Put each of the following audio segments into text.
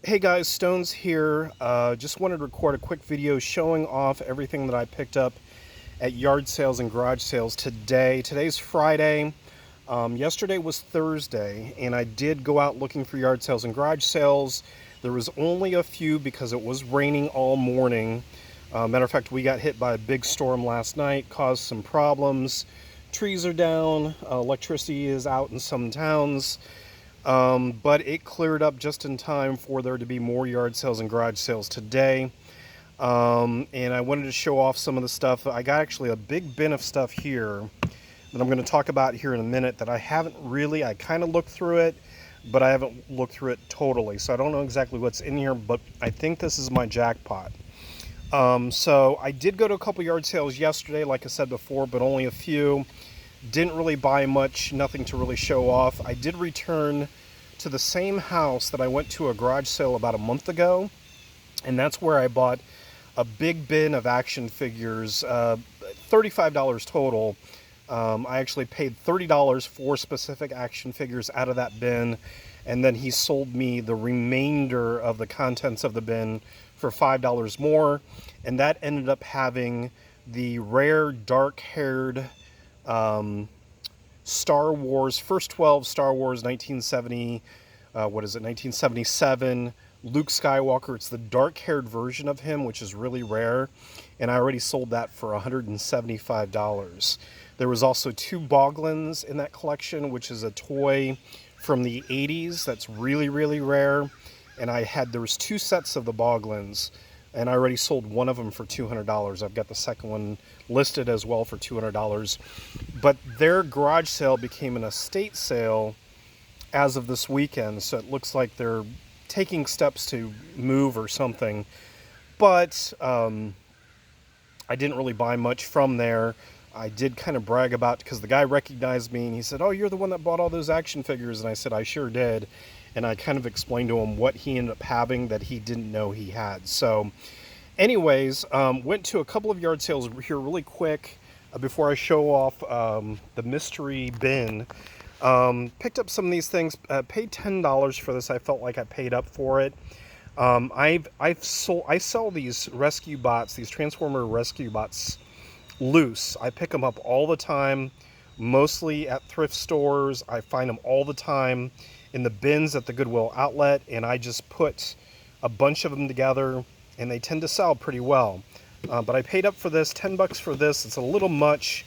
Hey guys, Stones here. Just wanted to record a quick video showing off everything that I picked up at yard sales and garage sales today. Today's Friday. Yesterday was Thursday, and I did go out looking for yard sales and garage sales. There was only a few because it was raining all morning. Matter of fact, we got hit by a big storm last night, caused some problems. Trees are down, electricity is out in some towns. But it cleared up just in time for there to be more yard sales and garage sales today. And I wanted to show off some of the stuff. I got actually a big bin of stuff here that I'm going to talk about here in a minute that I kind of looked through it, but I haven't looked through it totally. So I don't know exactly what's in here, but I think this is my jackpot. So I did go to a couple yard sales yesterday, like I said before, but only a few. Didn't really buy much, nothing to really show off. I did return to the same house that I went to a garage sale about a month ago, and that's where I bought a big bin of action figures, $35 total. I actually paid $30 for specific action figures out of that bin, and then he sold me the remainder of the contents of the bin for $5 more, and that ended up having the rare dark-haired Star Wars, first 12 Star Wars 1970, 1977, Luke Skywalker. It's the dark-haired version of him, which is really rare, and I already sold that for $175. There was also two Boglins in that collection, which is a toy from the 80s that's really, really rare, and there was two sets of the Boglins, and I already sold one of them for $200. I've got the second one listed as well for $200. But their garage sale became an estate sale as of this weekend, so it looks like they're taking steps to move or something. But I didn't really buy much from there. I did kind of brag about, because the guy recognized me and he said, "Oh, you're the one that bought all those action figures." And I said, "I sure did." And I kind of explained to him what he ended up having that he didn't know he had. So anyways, went to a couple of yard sales here really quick before I show off the mystery bin. Picked up some of these things, paid $10 for this. I felt like I paid up for it. I sell these rescue bots, these Transformer rescue bots loose. I pick them up all the time, mostly at thrift stores. I find them all the time in the bins at the Goodwill outlet, and I just put a bunch of them together, and they tend to sell pretty well. But I paid up for this, 10 bucks for this. It's a little much.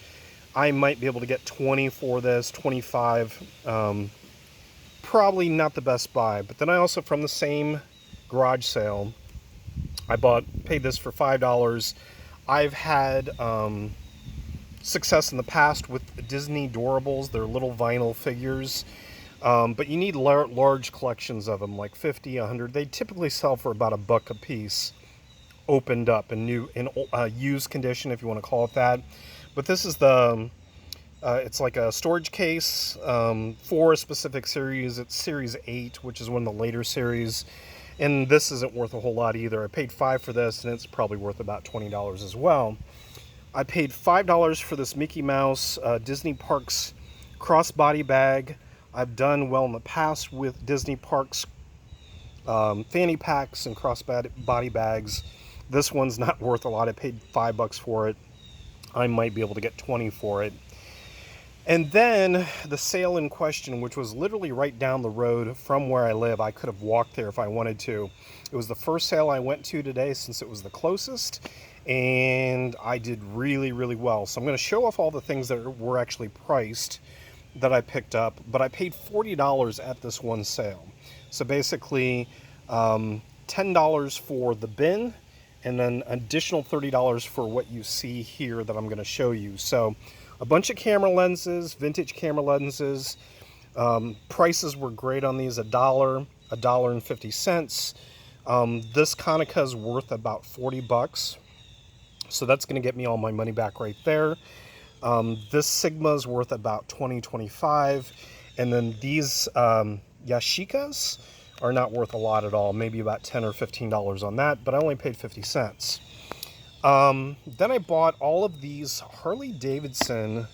I might be able to get 20 for this, 25. Probably not the best buy. But then I also, from the same garage sale, paid this for $5. I've had success in the past with Disney Doorables. They're little vinyl figures. But you need large collections of them, like 50, 100. They typically sell for about $1 a piece, opened up in used condition, if you want to call it that. But this is it's like a storage case for a specific series. It's Series 8, which is one of the later series. And this isn't worth a whole lot either. I paid $5 for this, and it's probably worth about $20 as well. I paid $5 for this Mickey Mouse Disney Parks crossbody bag. I've done well in the past with Disney Parks fanny packs and crossbody bags. This one's not worth a lot. I paid $5 for it. I might be able to get 20 for it. And then the sale in question, which was literally right down the road from where I live. I could have walked there if I wanted to. It was the first sale I went to today since it was the closest, and I did really, really well. So I'm going to show off all the things that were actually priced that I picked up, but I paid $40 at this one sale. So basically, $10 for the bin, and then additional $30 for what you see here that I'm going to show you. So a bunch of camera lenses, vintage camera lenses. Prices were great on these, $1, $1.50. This Konica is worth about 40 bucks. So that's going to get me all my money back right there. This Sigma is worth about 20, 25. And then these Yashicas are not worth a lot at all. Maybe about $10 or $15 on that, but I only paid 50 cents. Then I bought all of these Harley Davidson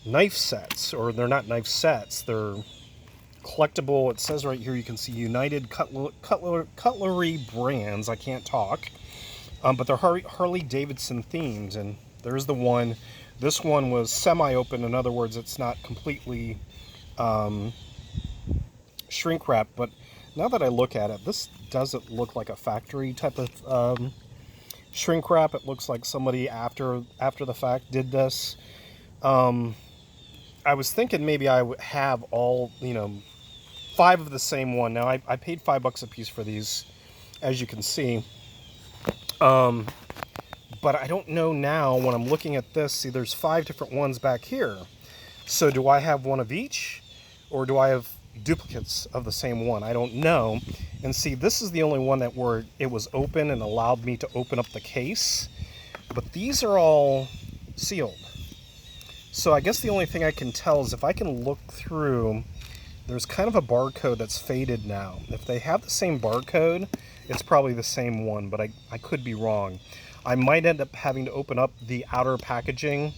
knife sets, or they're not knife sets, they're collectible. It says right here, you can see United Cutlery Brands. I can't talk. But they're Harley Davidson themed, and there's the one. This one was semi-open. In other words, it's not completely shrink wrap. But now that I look at it, this doesn't look like a factory type of shrink wrap. It looks like somebody after the fact did this. I was thinking maybe I would have all, 5 of the same one. Now, I paid $5 a piece for these, as you can see. But I don't know now when I'm looking at this. See, there's 5 different ones back here. So do I have one of each? Or do I have duplicates of the same one? I don't know. And see, this is the only one that where it was open and allowed me to open up the case. But these are all sealed. So I guess the only thing I can tell is if I can look through, there's kind of a barcode that's faded now. If they have the same barcode, it's probably the same one, but I could be wrong. I might end up having to open up the outer packaging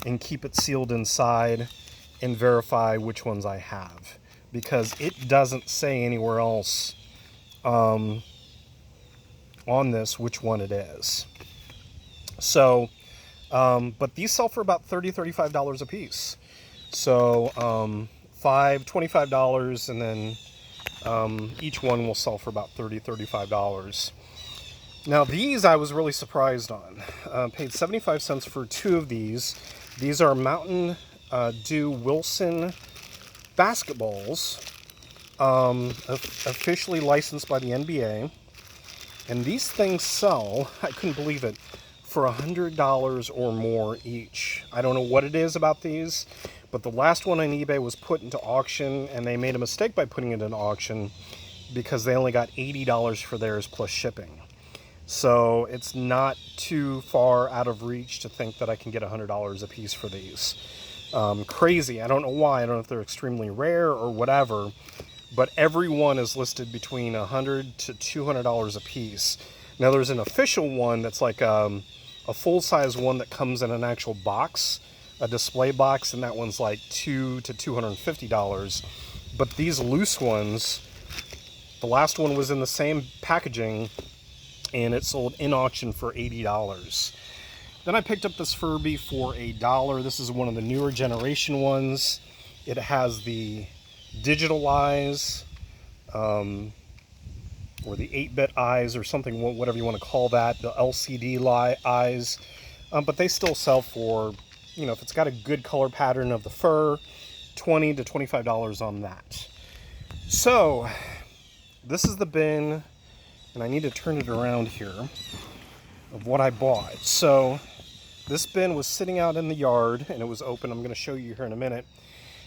and keep it sealed inside and verify which ones I have, because it doesn't say anywhere else on this which one it is. So, but these sell for about $30, $35 a piece. So, $25, and then each one will sell for about $30, $35. Now these I was really surprised on. Paid 75 cents for 2 of these. These are Mountain Dew Wilson basketballs, officially licensed by the NBA. And these things sell, I couldn't believe it, for $100 or more each. I don't know what it is about these, but the last one on eBay was put into auction, and they made a mistake by putting it in auction because they only got $80 for theirs plus shipping. So it's not too far out of reach to think that I can get $100 a piece for these. Crazy. I don't know why. I don't know if they're extremely rare or whatever, but every one is listed between $100 to $200 a piece. Now there's an official one that's like a full-size one that comes in an actual box, a display box, and that one's like $200 to $250. But these loose ones, the last one was in the same packaging, and it sold in auction for $80. Then I picked up this Furby for $1. This is one of the newer generation ones. It has the digital eyes, or the 8-bit eyes, or something, whatever you want to call that, the LCD eyes. But they still sell for, if it's got a good color pattern of the fur, $20 to $25 on that. So, this is the bin, and I need to turn it around here, of what I bought. So, this bin was sitting out in the yard, and it was open. I'm going to show you here in a minute.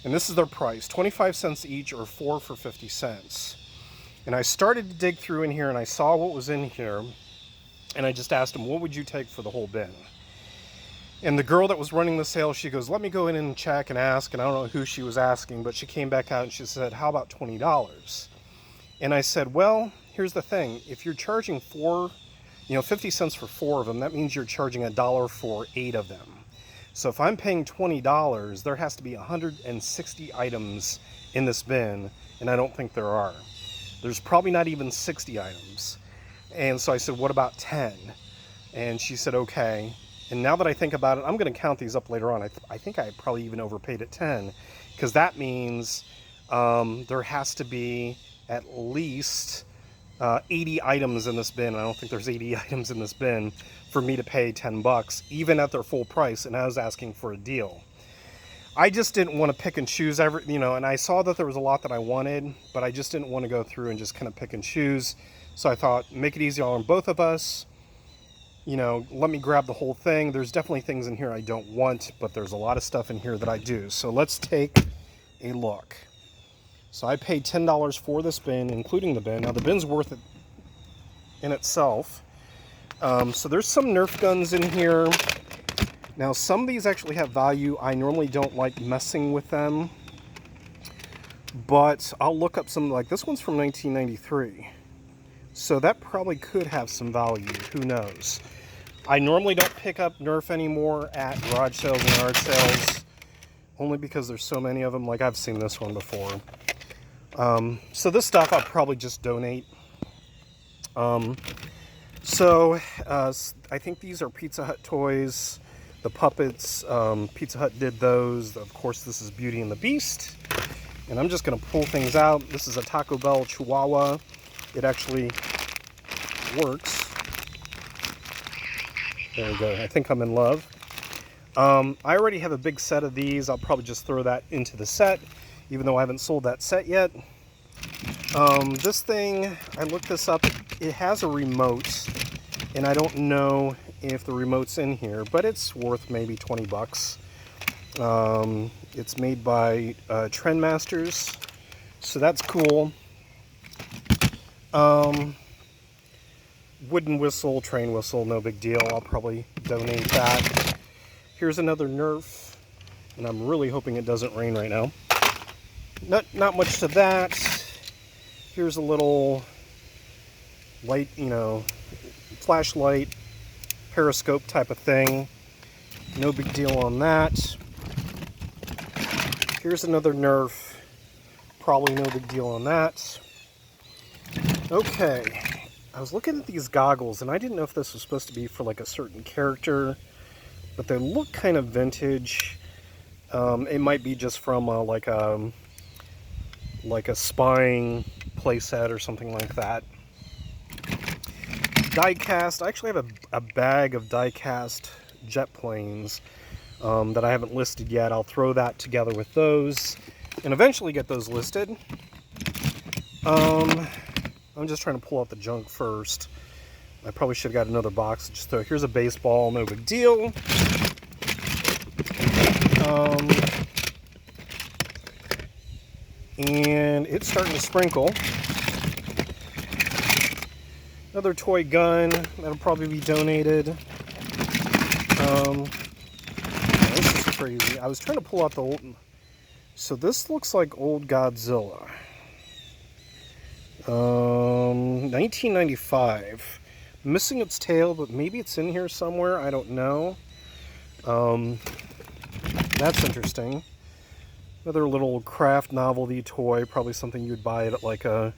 And this is their price, 25 cents each, or 4 for 50 cents. And I started to dig through in here, and I saw what was in here, and I just asked them, what would you take for the whole bin? And the girl that was running the sale, she goes, let me go in and check and ask, and I don't know who she was asking, but she came back out and she said, how about $20? And I said, well, here's the thing. If you're charging 50 cents for 4 of them, that means you're charging $1 for 8 of them. So if I'm paying $20, there has to be 160 items in this bin, and I don't think there are. There's probably not even 60 items. And so I said, what about 10? And she said, okay. And now that I think about it, I'm going to count these up later on. I think I probably even overpaid at 10, because that means there has to be at least 80 items in this bin. I don't think there's 80 items in this bin for me to pay $10, even at their full price, and I was asking for a deal. I just didn't want to pick and choose and I saw that there was a lot that I wanted, but I just didn't want to go through and just kind of pick and choose. So I thought, make it easy on both of us. Let me grab the whole thing. There's definitely things in here I don't want, but there's a lot of stuff in here that I do. So let's take a look. So I paid $10 for this bin, including the bin. Now the bin's worth it in itself. So there's some Nerf guns in here. Now some of these actually have value. I normally don't like messing with them, but I'll look up some, like this one's from 1993. So that probably could have some value, who knows. I normally don't pick up Nerf anymore at garage sales and yard sales, only because there's so many of them. Like I've seen this one before. So this stuff I'll probably just donate. I think these are Pizza Hut toys. The puppets, Pizza Hut did those. Of course, this is Beauty and the Beast. And I'm just going to pull things out. This is a Taco Bell Chihuahua. It actually works. There we go. I think I'm in love. I already have a big set of these. I'll probably just throw that into the set, even though I haven't sold that set yet. This thing, I looked this up. It has a remote, and I don't know if the remote's in here, but it's worth maybe 20 bucks. It's made by Trendmasters, so that's cool. Wooden whistle, train whistle, no big deal. I'll probably donate that. Here's another Nerf, and I'm really hoping it doesn't rain right now. Not much to that. Here's a little light, flashlight, periscope type of thing. No big deal on that. Here's another Nerf. Probably no big deal on that. Okay. I was looking at these goggles, and I didn't know if this was supposed to be for like a certain character, but they look kind of vintage. It might be just from like a spying playset or something like that. Die-cast. I actually have a bag of die-cast jet planes that I haven't listed yet. I'll throw that together with those and eventually get those listed. I'm just trying to pull out the junk first. I probably should have got another box. Just throw. Here's a baseball, no big deal. And it's starting to sprinkle. Another toy gun that'll probably be donated. This is crazy. I was trying to pull out the old. So this looks like old Godzilla. 1995. Missing its tail, but maybe it's in here somewhere. I don't know. That's interesting. Another little craft novelty toy. Probably something you'd buy at like a,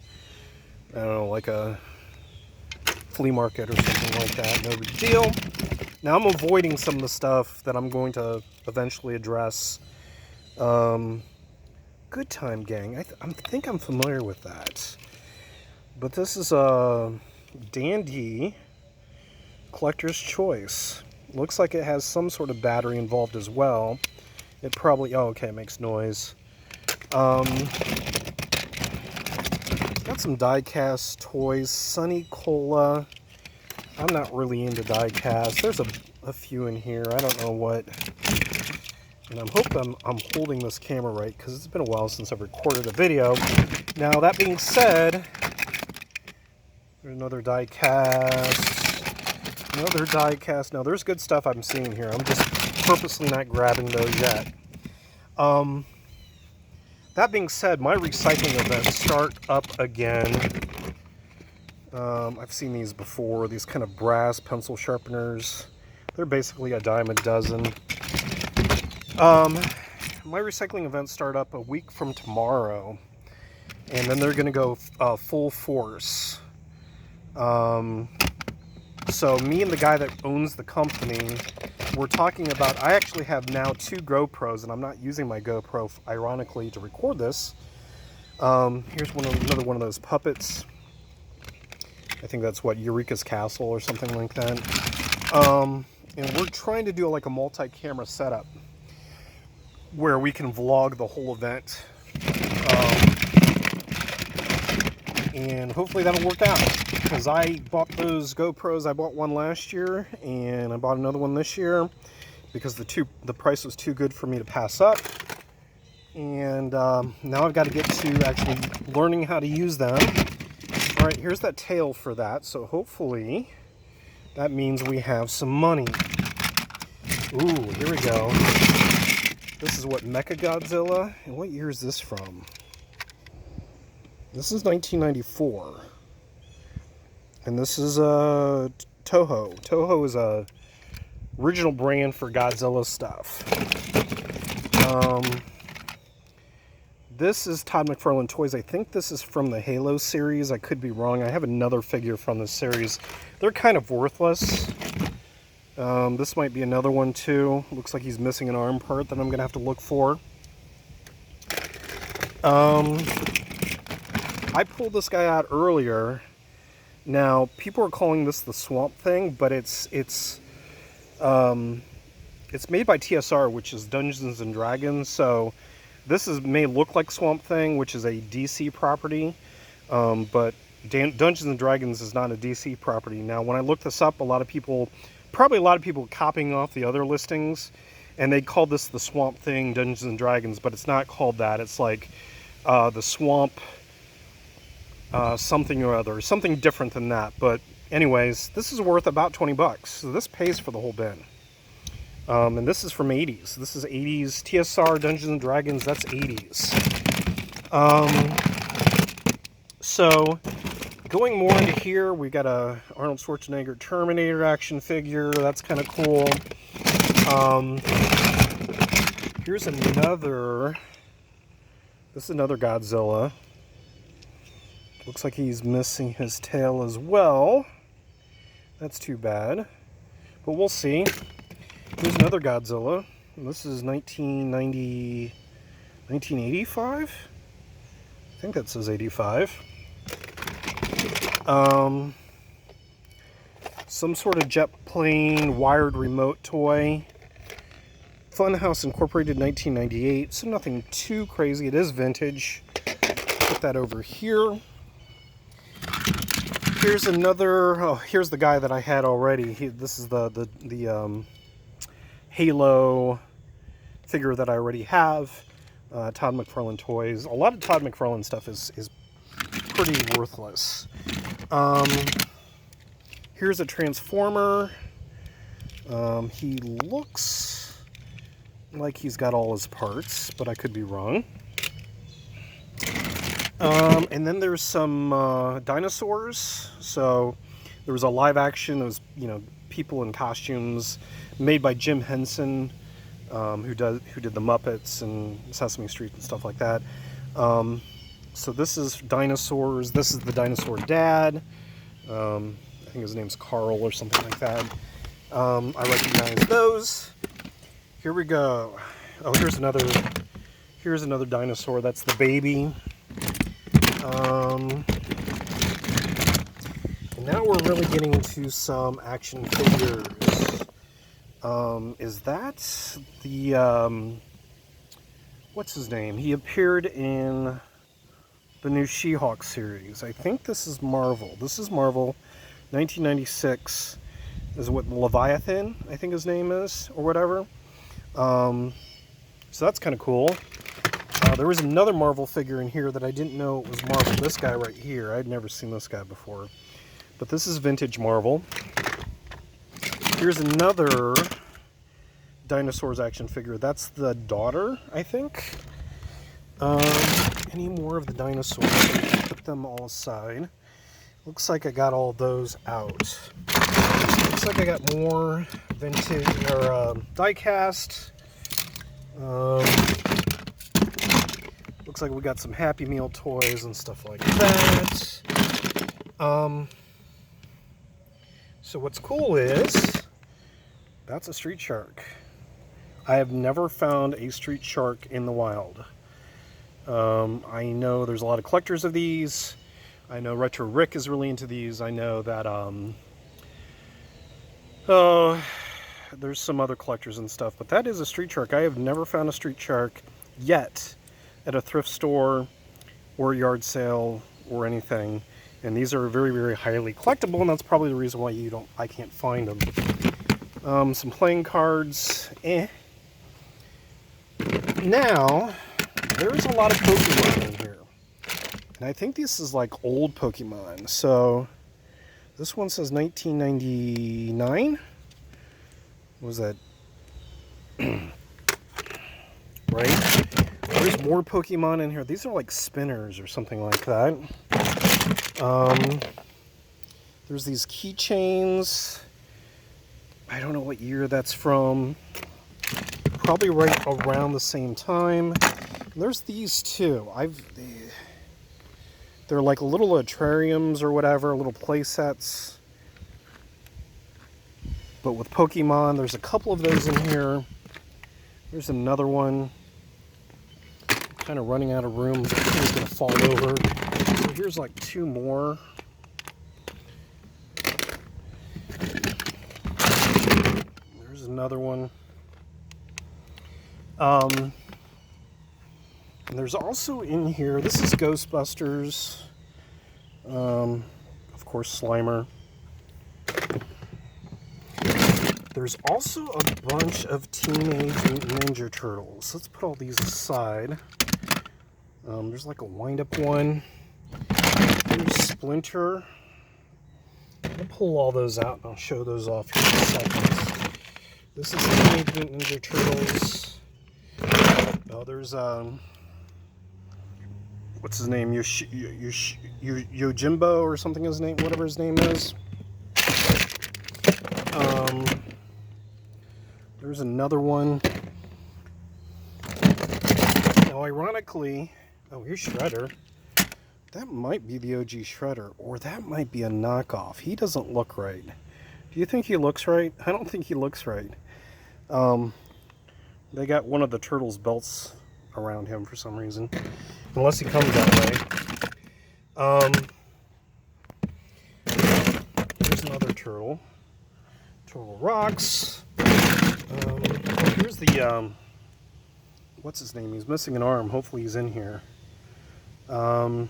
I don't know, like a flea market or something like that. No big deal. Now I'm avoiding some of the stuff that I'm going to eventually address. Good Time Gang. I think I'm familiar with that. But this is a Dandy Collector's Choice. Looks like it has some sort of battery involved as well. It probably, oh, okay, it makes noise. Got some die-cast toys. Sunny Cola. I'm not really into die-cast. There's a few in here. I don't know what. And I'm hoping I'm holding this camera right, because it's been a while since I've recorded a video. Now, that being said, there's another die-cast. Another die-cast. Now, there's good stuff I'm seeing here. I'm just purposely not grabbing those yet. That being said, my recycling events start up again. I've seen these before. These kind of brass pencil sharpeners. They're basically a dime a dozen. My recycling events start up a week from tomorrow. And then they're going to go full force. So me and the guy that owns the company, we're talking about, I actually have now 2 GoPros, and I'm not using my GoPro, ironically, to record this. Here's another one of those puppets. I think that's what, Eureka's Castle or something like that. And we're trying to do like a multi-camera setup where we can vlog the whole event. And hopefully that'll work out, because I bought those GoPros. I bought one last year, and I bought another one this year because the price was too good for me to pass up. And now I've got to get to actually learning how to use them. All right, here's that tail for that. So hopefully that means we have some money. Ooh, here we go. This is what, Mechagodzilla? And what year is this from? This is 1994. And this is Toho. Toho is a original brand for Godzilla stuff. This is Todd McFarlane Toys. I think this is from the Halo series. I could be wrong. I have another figure from this series. They're kind of worthless. This might be another one too. Looks like he's missing an arm part that I'm going to have to look for. I pulled this guy out earlier. Now, people are calling this the Swamp Thing, but it's made by TSR, which is Dungeons and Dragons. So this may look like Swamp Thing, which is a DC property, but Dungeons and Dragons is not a DC property. Now, when I looked this up, probably a lot of people copying off the other listings, and they called this the Swamp Thing Dungeons and Dragons, but it's not called that. It's like the Swamp something or other, something different than that. But anyways, this is worth about 20 bucks. So this pays for the whole bin. And this is from 80s. This is 80s TSR Dungeons and Dragons. That's 80s. So going more into here, we got a Arnold Schwarzenegger Terminator action figure. That's kind of cool. Here's another. This is another Godzilla. Looks like he's missing his tail as well. That's too bad. But we'll see. Here's another Godzilla. This is 1985? I think that says 85. Some sort of jet plane wired remote toy. Funhouse Incorporated 1998. So nothing too crazy. It is vintage. Put that over here. Here's another. Oh, here's the guy that I had already. This is the Halo figure that I already have. Todd McFarlane Toys. A lot of Todd McFarlane stuff is pretty worthless. Here's a Transformer. He looks like he's got all his parts, but I could be wrong. And then there's some dinosaurs. So there was a live action. There was, people in costumes made by Jim Henson, who did the Muppets and Sesame Street and stuff like that. So this is dinosaurs. This is the dinosaur dad. I think his name's Carl or something like that. I recognize those. Here we go. Oh, here's another dinosaur. That's the baby. And now we're really getting into some action figures. Is that the, what's his name? He appeared in the new She-Hulk series. I think this is Marvel. This is Marvel, 1996. Is what Leviathan, I think his name is, or whatever. So that's kind of cool. There was another Marvel figure in here that I didn't know it was Marvel. This guy right here. I'd never seen this guy before. But this is vintage Marvel. Here's another Dinosaurs action figure. That's the daughter, I think. Any more of the dinosaurs? Put them all aside. Looks like I got all those out. Looks like I got more vintage or die-cast. Looks like we got some Happy Meal toys and stuff like that. So what's cool is that's a street shark. I have never found a street shark in the wild. I know there's a lot of collectors of these. I know Retro Rick is really into these. I know that there's some other collectors and stuff, but that is a street shark. I have never found a street shark yet at a thrift store or a yard sale or anything. And these are very, very highly collectible, and that's probably the reason why I can't find them. Some playing cards. Now, there's a lot of Pokemon in here. And I think this is like old Pokemon. So, this one says 1999. What was that? Right? There's more Pokemon in here. These are like spinners or something like that. There's these keychains. I don't know what year that's from. Probably right around the same time. There's these too. They're like little terrariums or whatever, little play sets. But with Pokemon, there's a couple of those in here. There's another one. Kind of running out of room. It's going to fall over. So here's like two more. There's another one. And there's also in here, this is Ghostbusters. Of course, Slimer. There's also a bunch of Teenage Mutant Ninja Turtles. Let's put all these aside. There's like a wind-up one. There's Splinter. I'll pull all those out and I'll show those off here in a second. This is Teenage Mutant Ninja Turtles. Oh, there's what's his name? Yojimbo or something. His name, whatever his name is. There's another one. Now, ironically, oh, here's Shredder. That might be the OG Shredder, or that might be a knockoff. He doesn't look right. Do you think he looks right? I don't think he looks right. They got one of the Turtles' belts around him for some reason. Unless he comes that way. Here's another turtle. Turtle rocks. Here's the, what's his name? He's missing an arm. Hopefully he's in here. And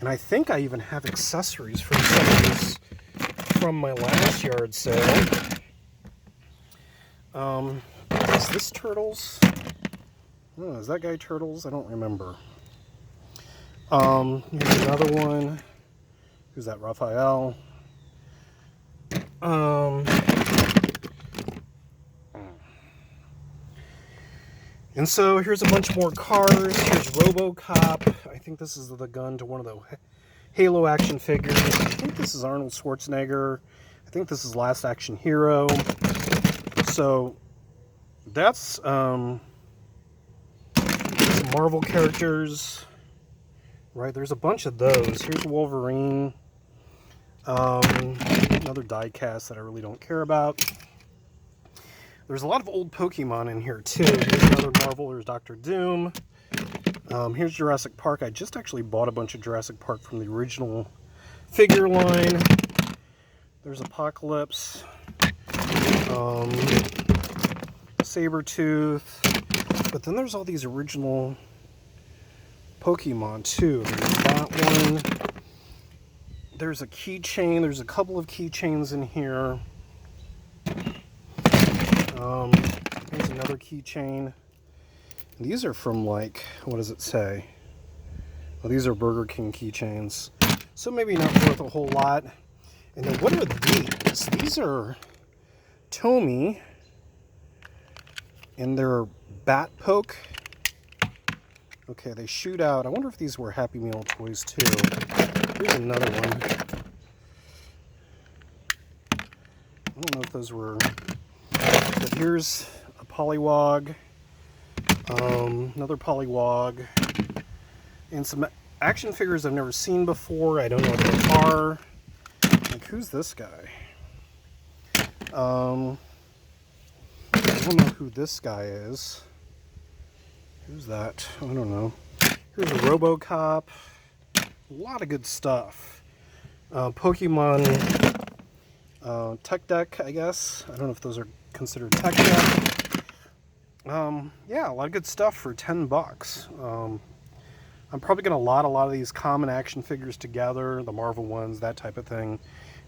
I think I even have accessories for some of these from my last yard sale. Is this Turtles? Oh, is that guy Turtles? I don't remember. Here's another one. Who's that? Raphael. And so here's a bunch more cars. Here's RoboCop. I think this is the gun to one of the Halo action figures. I think this is Arnold Schwarzenegger. I think this is Last Action Hero. So that's some Marvel characters. Right, there's a bunch of those. Here's Wolverine. Another die cast that I really don't care about. There's a lot of old Pokemon in here too. Here's another Marvel. There's Dr. Doom. Here's Jurassic Park. I just actually bought a bunch of Jurassic Park from the original figure line. There's Apocalypse. Sabretooth. But then there's all these original Pokemon too. There's that one. There's a keychain. There's a couple of keychains in here. There's another keychain. These are from, like, what does it say? Well, these are Burger King keychains. So maybe not worth a whole lot. And then what are these? These are Tomy. And they're Bat Poke. Okay, they shoot out. I wonder if these were Happy Meal toys too. Here's another one. I don't know if those were... But here's a Poliwag. Another Poliwag. And some action figures I've never seen before. I don't know what they are. Like, who's this guy? I don't know who this guy is. Who's that? I don't know. Here's a RoboCop. A lot of good stuff. Pokemon Tech Deck, I guess. I don't know if those are considered Tech Deck. Yeah, a lot of good stuff for $10. I'm probably going to lot a lot of these common action figures together, the Marvel ones, that type of thing.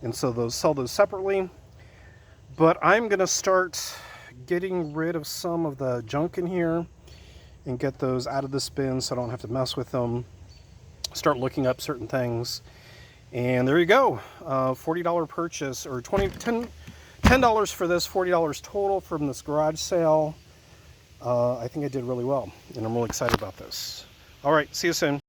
And so sell those separately. But I'm going to start getting rid of some of the junk in here and get those out of the bin so I don't have to mess with them. Start looking up certain things. And there you go. $40 purchase, or $10 for this, $40 total from this garage sale. I think I did really well, and I'm really excited about this. All right, see you soon.